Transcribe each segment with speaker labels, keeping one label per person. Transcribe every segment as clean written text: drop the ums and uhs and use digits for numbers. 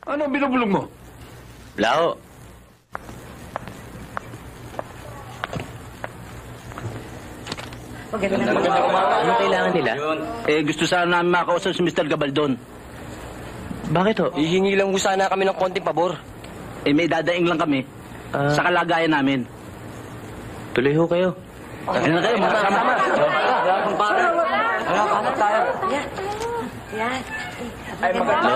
Speaker 1: Ano ang binubulong mo?
Speaker 2: Wala ho. Ano kailangan nila?
Speaker 3: Gusto sana namin makausap si Mr. Gabaldon.
Speaker 2: Bakit ho?
Speaker 4: Hihingi lang ko sana kami ng konting pabor.
Speaker 3: May dadaing lang kami. Sa kalagayan namin.
Speaker 2: Tuloy ho kayo.
Speaker 3: Ano na kayo, magkasama.
Speaker 5: Yan.
Speaker 3: Ay, maganda.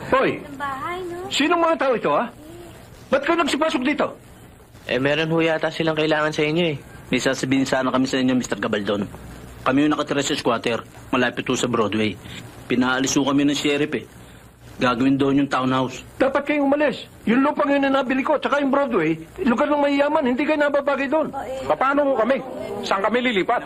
Speaker 1: Hoy, sinong mga tao ito, ha? Ba't kayo nagsipasok dito?
Speaker 2: Meron ho yata silang kailangan sa inyo eh.
Speaker 3: May sasabihin sana kami sa inyo, Mr. Gabaldon. Kami yung nakatira sa squatter, malapit po sa Broadway. Pinaalis po kami ng sheriff eh. Gagawin doon yung townhouse.
Speaker 1: Dapat kayong umalis. Yung lupang yun na nabili ko, tsaka yung Broadway, lugar ng mayayaman, hindi kayo nababagay doon.
Speaker 6: Paano ko kami? Saan kami lilipat?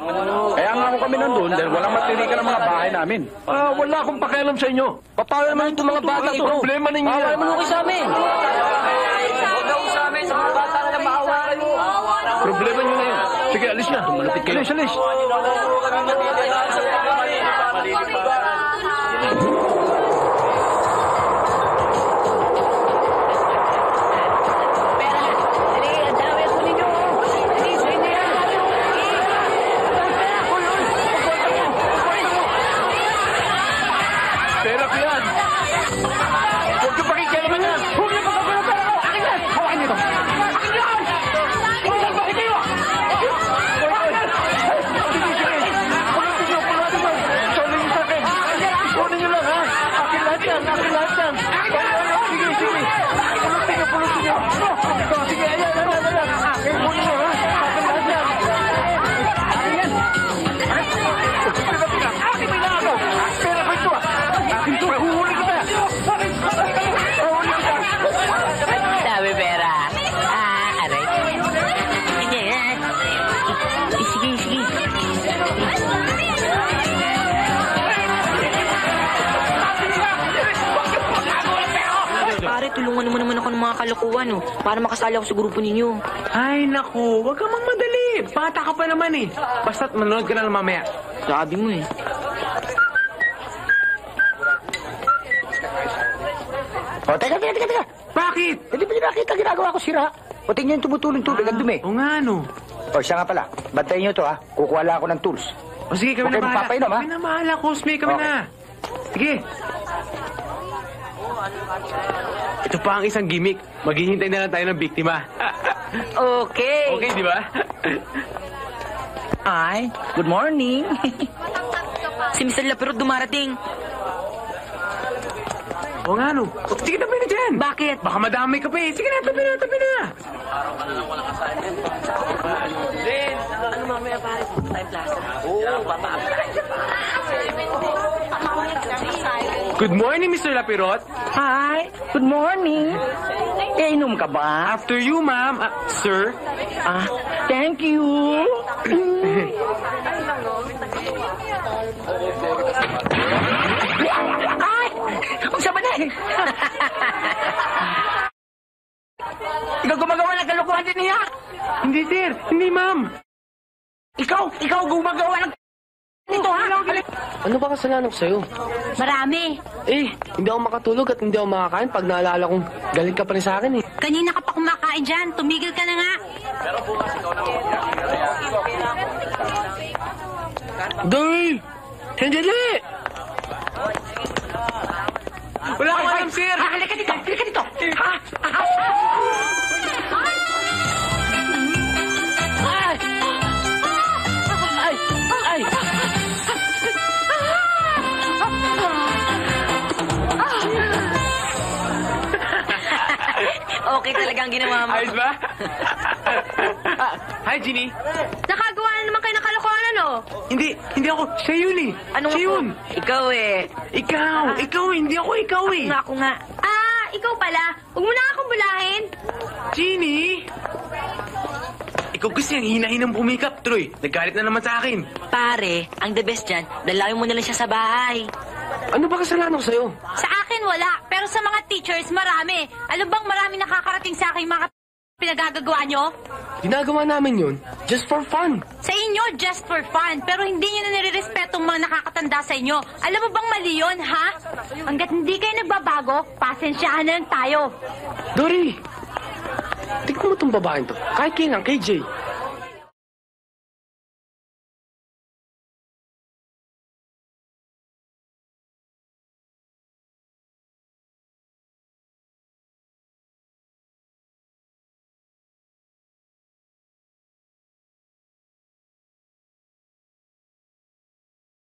Speaker 6: Kaya nga kung kami nandun dahil walang matirikan ng mga bahay namin.
Speaker 1: Wala akong pakialam sa inyo.
Speaker 4: Paano naman itong mga bagay ito?
Speaker 1: Problema ninyo yan.
Speaker 4: Ano kayo sa amin? Huwag na sa amin. Sa mga bata na maawa kayo.
Speaker 1: Problema nyo na yun. Sige, alis na.
Speaker 3: Malapit kayo.
Speaker 1: Alis, alis. Pera ko yan. Huwag ka pakikialaman yan. Huwag niyo pagkakulang pera ko. Akin yan. Hawakan niyo ito. Akin yan. Huwag bakit kayo. Sorry niyo sa akin. Kunin niyo lang, ha? Akin lahat yan. Akin lahat yan. Sige, sige. Pulutin niyo. Sige, ayan. Akin, kunin niyo, ha? Akin lahat yan. Akin yan. Akin may nakagaw. Pera ko ito, ha? Akin ito, huhuli kita. Huhuli kita.
Speaker 5: Dami pera. Aray. Sige, sige. Pare, tulungan naman ako ng mga kalokohan, oh, para makasali ako sa grupo ninyo.
Speaker 7: Ay, naku, wag kang magmadali. Bata ka pa naman eh. Basta't manonood ka na lang mamaya.
Speaker 5: Sabi mo eh.
Speaker 8: O, teka.
Speaker 7: Bakit?
Speaker 8: Hindi ba niyo nakita ginagawa ko sira? O, tingnan yung tumutulong tubig, ang dumi.
Speaker 7: O nga, no.
Speaker 8: O, siya nga pala. Bantayin niyo to, ha? Kukuha lang ako ng tools.
Speaker 7: O sige, kami
Speaker 8: Okay,
Speaker 7: na bahala.
Speaker 8: magpapainom, ha?
Speaker 7: Kami na bahala, Cosme. Kami
Speaker 8: Okay.
Speaker 7: na. Sige. Ito pa ang isang gimmick. Maghihintay na lang tayo ng biktima.
Speaker 5: Okay.
Speaker 7: Okay, di ba?
Speaker 5: Ay, good morning. Si Mr. Lapirot dumarating.
Speaker 7: O nga, no. O, sige, tabi na dyan.
Speaker 5: Bakit?
Speaker 7: Baka madamay ka pa eh. Sige na, tabi na.
Speaker 5: Ano mamaya pare? Time plaza.
Speaker 7: Good morning, Mr. Lapirot.
Speaker 8: Hi, good morning. Inom ka ba?
Speaker 7: After you, ma'am. Sir.
Speaker 8: Thank you. Ay! Ang sama na eh. Ikaw gumagawa ng kalokohan din niya.
Speaker 7: Hindi, sir. Hindi, ma'am.
Speaker 8: Ikaw gumagawa ng ito, ha?
Speaker 4: Ano ba kasalanan ko sa'yo?
Speaker 5: Marami.
Speaker 4: Hindi ako makatulog at hindi ako makakain pag naalala kong galit ka pa rin sa akin eh.
Speaker 5: Kanina ka pa kumakain dyan. Tumigil ka na nga.
Speaker 4: Day! Sandali!
Speaker 7: Wala akong alam, sir.
Speaker 8: Halika dito. Ha? Ay!
Speaker 5: Okay talagang ginawa mo.
Speaker 7: Ayos ba? Hi, Ginny.
Speaker 5: Nakagawa na naman kayo ng kalokohan, ano?
Speaker 7: Hindi ako. Siya yun eh.
Speaker 5: Anong
Speaker 7: Siya
Speaker 5: ako?
Speaker 7: yun.
Speaker 5: Ikaw eh.
Speaker 7: Ikaw, hindi ako ikaw eh.
Speaker 5: Ako nga. Ikaw pala. Huwag mo na akong bulahin.
Speaker 7: Ginny! Ikaw kasi ang hinahinang pumikap, Troy. Naggalit na naman sa akin.
Speaker 5: Pare, ang the best dyan, dalawin mo na lang siya sa bahay.
Speaker 4: Ano ba kasalanan ko sa'yo?
Speaker 5: Sa akin wala, pero sa mga teachers marami. Alam bang marami nakakarating sa akin mga pinagagagawa nyo?
Speaker 4: Ginagawa namin yun just for fun.
Speaker 5: Sa inyo
Speaker 9: ninyo just for fun, pero hindi nyo na nire-respeto ang mga nakakatanda sa inyo. Alam mo bang mali yun, ha? Hanggat hindi kayo nagbabago, pasensyahan na lang tayo.
Speaker 4: Dory! Tignan mo itong babaeng to. Kahit kailan, KJ.